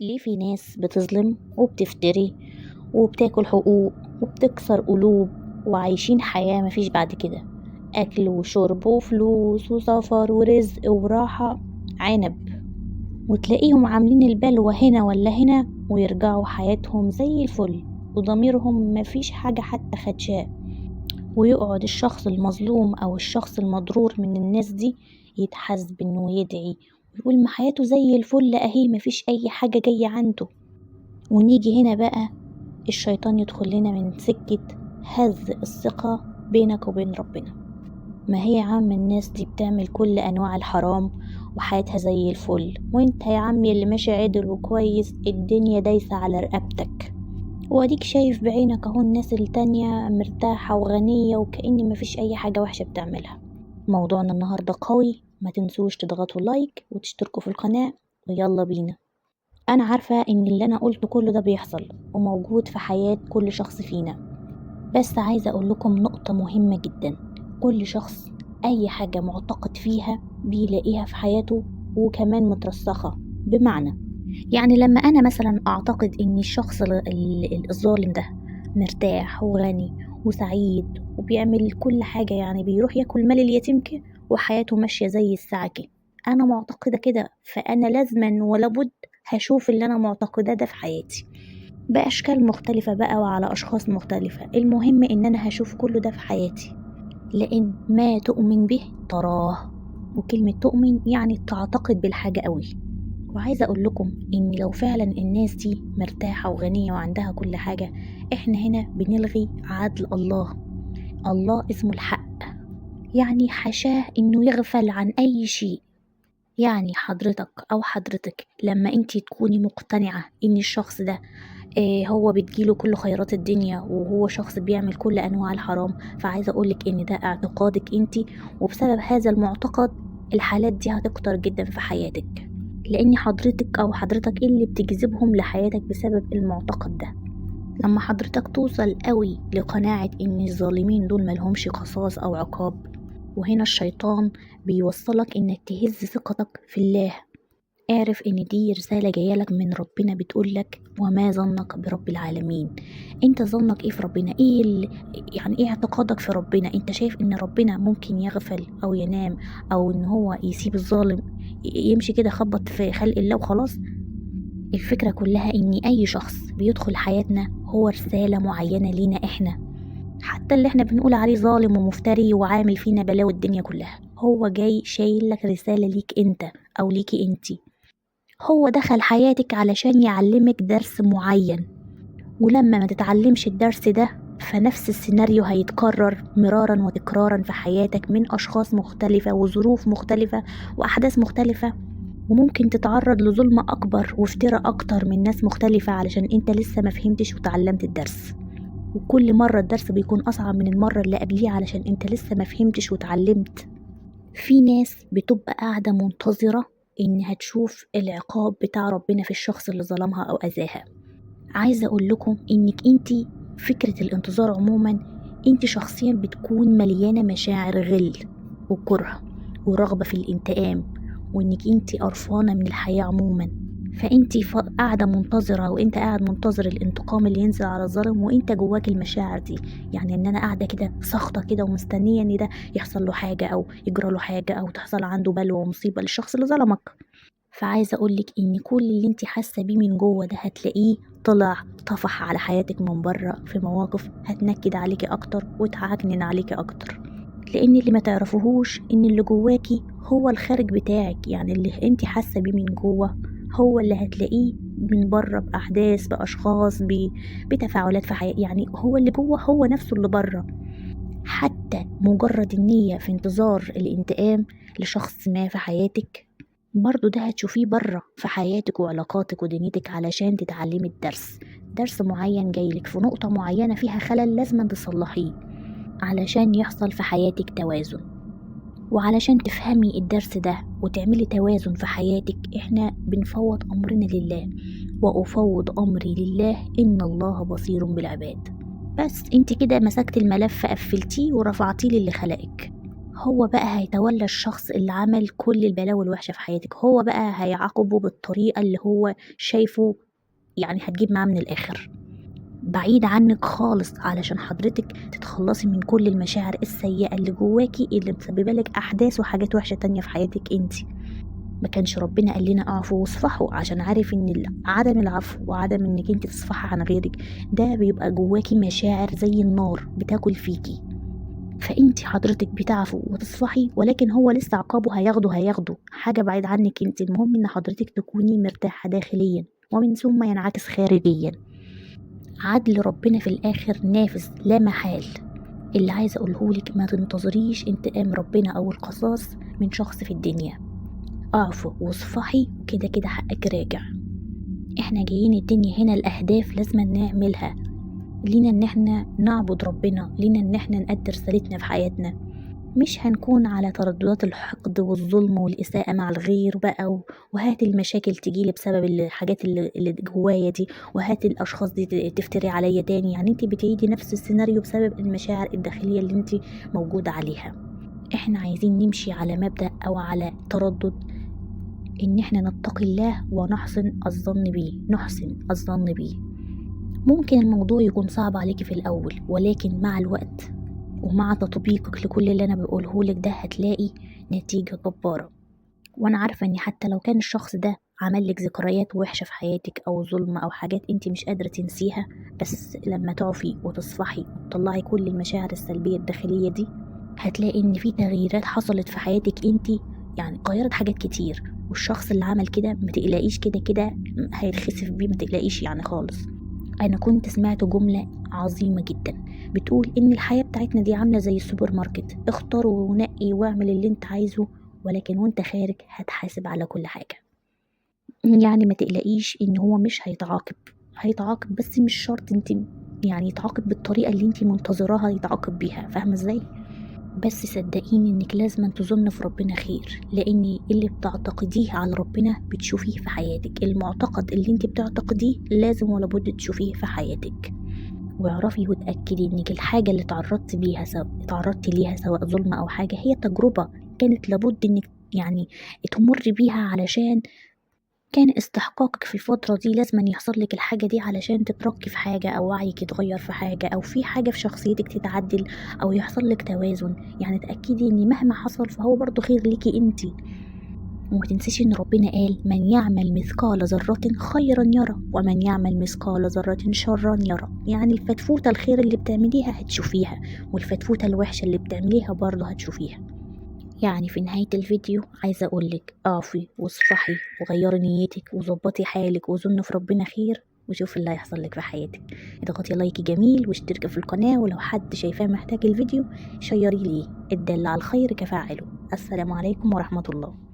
ليه في ناس بتظلم وبتفتري وبتاكل حقوق وبتكسر قلوب وعايشين حياة مفيش بعد كده؟ أكل وشرب وفلوس وسفر ورزق وراحة عنب، وتلاقيهم عاملين البلوى هنا ولا هنا ويرجعوا حياتهم زي الفل وضميرهم مفيش حاجة حتى خدشاه. ويقعد الشخص المظلوم أو الشخص المضرور من الناس دي يتحاسب إنه يدعي ويقول ما حياته زي الفل أهي مفيش أي حاجة جاية عنده. ونيجي هنا بقى الشيطان يدخل لنا من سكة هز الثقة بينك وبين ربنا. ما هي يا عم الناس دي بتعمل كل أنواع الحرام وحياتها زي الفل، وانت يا عمي اللي ماشي عدل وكويس الدنيا دايسة على رقبتك، واديك شايف بعينك اهو الناس التانية مرتاحة وغنية وكأن مفيش أي حاجة وحشة بتعملها. موضوعنا النهاردة قوي، ما تنسوش تضغطوا لايك وتشتركوا في القناة ويلا بينا. أنا عارفة إن اللي أنا قلته كله ده بيحصل وموجود في حياة كل شخص فينا، بس عايزة أقول لكم نقطة مهمة جدا. كل شخص أي حاجة معتقد فيها بيلاقيها في حياته وكمان مترسخة. بمعنى يعني لما أنا مثلا أعتقد إن الشخص الظالم ده مرتاح وغني وسعيد وبيعمل كل حاجة، يعني بيروح ياكل مال اليتيم كده وحياته ماشية زي السعكة، أنا معتقدة كده، فأنا لازما ولابد هشوف اللي أنا معتقدة ده في حياتي بأشكال مختلفة بقى وعلى أشخاص مختلفة. المهم إن أنا هشوف كله ده في حياتي، لأن ما تؤمن به تراه. وكلمة تؤمن يعني تعتقد بالحاجة قوي. وعايزة أقول لكم إن لو فعلا الناس دي مرتاحة وغنية وعندها كل حاجة، إحنا هنا بنلغي عدل الله. الله اسمه الحق، يعني حشاه إنه يغفل عن أي شيء. يعني حضرتك أو حضرتك لما أنتي تكوني مقتنعة إن الشخص ده هو بتجيله كل خيرات الدنيا وهو شخص بيعمل كل أنواع الحرام، فعايزة أقولك إن ده اعتقادك أنتي، وبسبب هذا المعتقد الحالات دي هتكتر جدا في حياتك، لأن حضرتك أو حضرتك اللي بتجذبهم لحياتك بسبب المعتقد ده. لما حضرتك توصل قوي لقناعة إن الظالمين دول ملهمش قصاص أو عقاب، وهنا الشيطان بيوصلك إنك تهز ثقتك في الله. اعرف ان دي رسالة جايلك من ربنا بتقولك وما ظنك برب العالمين. انت ظنك ايه في ربنا؟ يعني ايه اعتقادك في ربنا؟ انت شايف ان ربنا ممكن يغفل او ينام او ان هو يسيب الظالم يمشي كده خبط في خلق الله وخلاص؟ الفكرة كلها ان اي شخص بيدخل حياتنا هو رسالة معينة لينا احنا، حتى اللي احنا بنقول عليه ظالم ومفتري وعامل فينا بلاوي الدنيا كلها، هو جاي شايل لك رسالة ليك انت او ليكي انتي. هو دخل حياتك علشان يعلمك درس معين، ولما ما تتعلمش الدرس ده فنفس السيناريو هيتكرر مرارا وتكرارا في حياتك من أشخاص مختلفة وظروف مختلفة وأحداث مختلفة، وممكن تتعرض لظلم أكبر وافتراء أكتر من ناس مختلفة علشان أنت لسه ما فهمتش وتعلمت الدرس. وكل مرة الدرس بيكون أصعب من المرة اللي قبليه علشان أنت لسه ما فهمتش وتعلمت. في ناس بتبقى قاعدة منتظرة إنها تشوف العقاب بتاع ربنا في الشخص اللي ظلمها أو أذاها. عايزة أقول لكم إنك أنتي فكرة الانتظار عموما أنتي شخصيا بتكون مليانة مشاعر غل وكره ورغبة في الانتقام، وإنك أنتي قرفانة من الحياة عموما. فأنتي قاعدة منتظرة وأنت قاعد منتظر الانتقام اللي ينزل على الظالم وأنت جواك المشاعر دي، يعني إن أنا قاعدة كده ساخطة كده ومستنية إن ده يحصل له حاجة أو يجرى له حاجة أو تحصل عنده بلوى ومصيبة للشخص اللي ظلمك. فعايزة أقولك إن كل اللي انتي حاسة بيه من جوه ده هتلاقيه طلع طفح على حياتك من بره في مواقف هتنكد عليكي أكتر وتعكنن عليكي أكتر، لأن اللي ما تعرفوهوش إن اللي جواكي هو الخارج بتاعك، يعني اللي انتي حاسة بيه من جوه هو اللي هتلاقيه من بره بأحداث بأشخاص بتفاعلات في حياة، يعني هو اللي جوه هو نفسه اللي بره. حتى مجرد النية في انتظار الانتقام لشخص ما في حياتك برضو ده هتشوفيه بره في حياتك وعلاقاتك ودنيتك علشان تتعلمي الدرس. درس معين جايلك في نقطة معينة فيها خلل لازم تصلحيه علشان يحصل في حياتك توازن. وعلشان تفهمي الدرس ده وتعملي توازن في حياتك احنا بنفوض أمرنا لله، وأفوض أمري لله إن الله بصير بالعباد. بس انت كده مسكت الملف قفلتيه ورفعتيه للي خلقك، هو بقى هيتولى الشخص اللي عمل كل البلاوي الوحشة في حياتك، هو بقى هيعاقبه بالطريقة اللي هو شايفه يعني هتجيب معاه من الآخر، بعيد عنك خالص، علشان حضرتك تتخلصي من كل المشاعر السيئة اللي جواكي اللي مسببة لك أحداث وحاجات وحشة تانية في حياتك انتي. ما كانش ربنا قال لنا اعفوا واصفحوا عشان عارف ان عدم العفو وعدم انك انت تصفحي عن غيرك ده بيبقى جواكي مشاعر زي النار بتاكل فيكي، فانت حضرتك بتعفو وتصفحي، ولكن هو لسه عقابه هياخده حاجة بعيد عنك انت. المهم ان حضرتك تكوني مرتاحة داخليا ومن ثم ينعكس خارجيا. عدل ربنا في الاخر نافذ لا محال. اللي عايزة اقولهولك ما تنتظريش انتقام ربنا او القصاص من شخص في الدنيا، اعفو واصفحي وكده كده حقك راجع. احنا جايين الدنيا هنا الاهداف لازم نعملها، لينا ان احنا نعبد ربنا، لينا ان احنا نأدي رسالتنا في حياتنا، مش هنكون على ترددات الحقد والظلم والإساءة مع الغير بقى وهات المشاكل تجيلي بسبب الحاجات اللي جوايا دي، وهات الأشخاص دي تفتري عليا تاني. يعني انت بتعيدي نفس السيناريو بسبب المشاعر الداخلية اللي انت موجودة عليها. احنا عايزين نمشي على مبدأ أو على تردد إن إحنا نتقي الله ونحسن الظن بيه. ممكن الموضوع يكون صعب عليكي في الأول، ولكن مع الوقت ومع تطبيقك لكل اللي أنا بقولهولك ده هتلاقي نتيجة جبارة. وأنا عارفة إن حتى لو كان الشخص ده عملك ذكريات وحشة في حياتك أو ظلم أو حاجات انت مش قادرة تنسيها، بس لما تعفي وتصفحي وتطلعي كل المشاعر السلبية الداخلية دي هتلاقي إن في تغييرات حصلت في حياتك انت، يعني غيرت حاجات كتير. والشخص اللي عمل كده متقلقيش، كده كده هيتخسف بيه، متقلقيش يعني خالص. انا كنت سمعت جملة عظيمة جدا بتقول ان الحياة بتاعتنا دي عاملة زي السوبر ماركت، اختار ونقي واعمل اللي انت عايزه، ولكن وانت خارج هتحاسب على كل حاجة. يعني ما تقلقيش ان هو مش هيتعاقب بس مش شرط انت يعني يتعاقب بالطريقة اللي انت منتظراها يتعاقب بيها، فاهمة ازاي؟ بس صدقيني انك لازم تظن في ربنا خير، لان اللي بتعتقديه على ربنا بتشوفيه في حياتك، المعتقد اللي انت بتعتقديه لازم ولا بد تشوفيه في حياتك. واعرفي وتأكدي انك الحاجة اللي تعرضتي ليها سواء ظلم او حاجة هي تجربة كانت لابد انك يعني تمر بيها، علشان كان استحقاقك في الفترة دي لازم يحصل لك الحاجة دي علشان تترقي في حاجة أو وعيك يتغير في حاجة أو في حاجة في شخصيتك تتعدل أو يحصل لك توازن. يعني تأكدي إن مهما حصل فهو برضو خير ليكي انتي. وما تنسيش إن ربنا قال من يعمل مثقال ذرة خيرا يرى ومن يعمل مثقال ذرة شرا يرى. يعني الفتفوتة الخير اللي بتعمليها هتشوفيها، والفتفوتة الوحشة اللي بتعمليها برضو هتشوفيها. يعني في نهاية الفيديو عايزة أقولك اعفي واصفحي وغيري نيتك وظبطي حالك وظن في ربنا خير، وشوف اللي هيحصل لك في حياتك. اضغطي لايك جميل واشتركي في القناة، ولو حد شايفاه محتاج الفيديو شيري ليه، الدل على الخير كفاعله. السلام عليكم ورحمة الله.